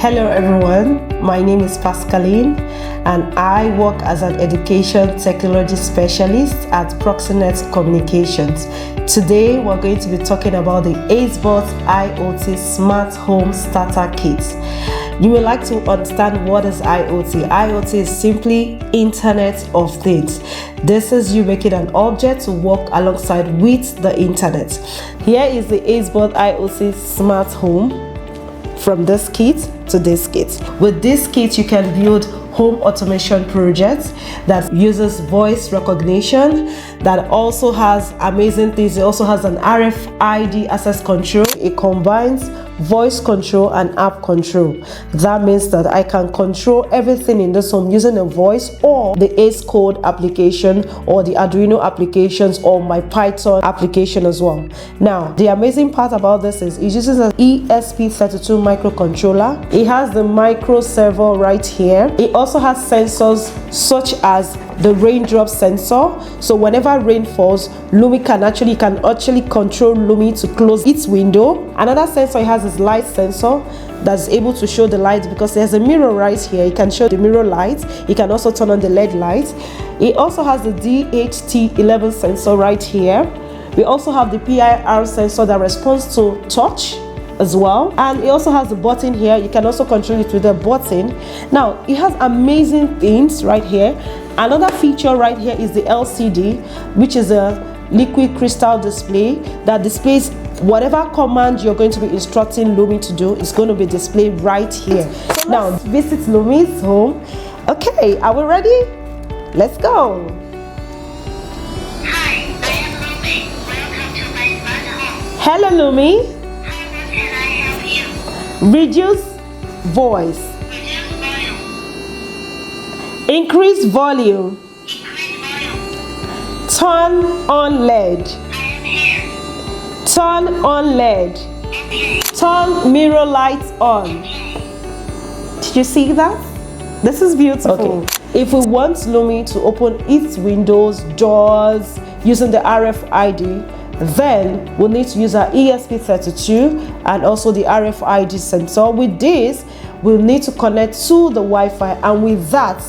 Hello everyone, my name is Pascaline and I work as an education technology specialist at Proxinet Communications. Today we're going to be talking about the Acebott IoT Smart Home Starter Kit. You would like to understand what is IoT. IoT is simply Internet of Things. This is you making an object to work alongside with the internet. Here is the Acebott IoT Smart Home. From this kit to this kit. With this kit, you can build home automation projects that uses voice recognition, that also has amazing things. It also has an RFID access control. It combines voice control and app control. That means that I can control everything in this home using a voice or the Acebott application or the Arduino applications or my Python application as well. Now, the amazing part about this is it uses an ESP32 microcontroller. It has the micro servo right here. It also has sensors such as the raindrop sensor. So whenever rain falls, Lumi can actually control Lumi to close its window. Another sensor it has is light sensor that's able to show the light because there's a mirror right here. It can show the mirror light. It can also turn on the LED light. It also has the DHT11 sensor right here. We also have the PIR sensor that responds to touch as well, and it also has the button here. You can also control it with a button. Now it has amazing things right here. Another feature right here is the LCD, which is a liquid crystal display that displays whatever command you're going to be instructing Lumi to do. Is going to be displayed right here. So now visit Lumi's home. Okay, are we ready? Let's go. Hi, I am Lumi. Welcome to my smart home. Hello Lumi. How can I help you? Reduce voice. Reduce volume. Increase volume. Increase volume. Turn on LED. I am here. Turn on LED. Okay. Turn mirror lights on. Did you see that? This is beautiful. Okay. If we want Lumi to open its windows, doors using the RFID, then we'll need to use our ESP32 and also the RFID sensor. With this, we'll need to connect to the Wi-Fi, and with that,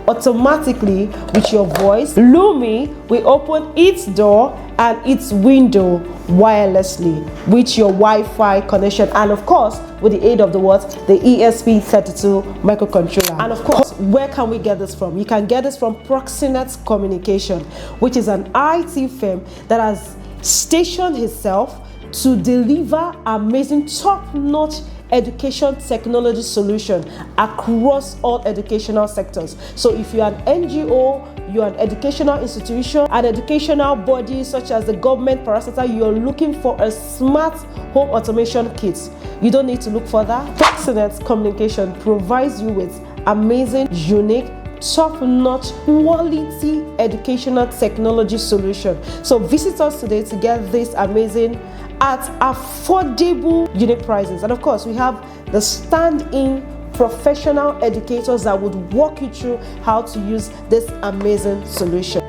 automatically with your voice, Lumi will open its door and its window wirelessly with your Wi-Fi connection, and of course with the aid of the ESP32 microcontroller. And of course, where can we get this from? You can get this from Proxinet Communication, which is an IT firm that has stationed itself to deliver amazing top-notch education technology solution across all educational sectors. So if you're an NGO, you're an educational institution, an educational body such as the government parastatal, you're looking for a smart home automation kit, you don't need to look further. Proxinet Communication provides you with amazing, unique, top-notch quality educational technology solution. So visit us today to get this amazing at affordable unit prices. And of course, we have the stand-in professional educators that would walk you through how to use this amazing solution.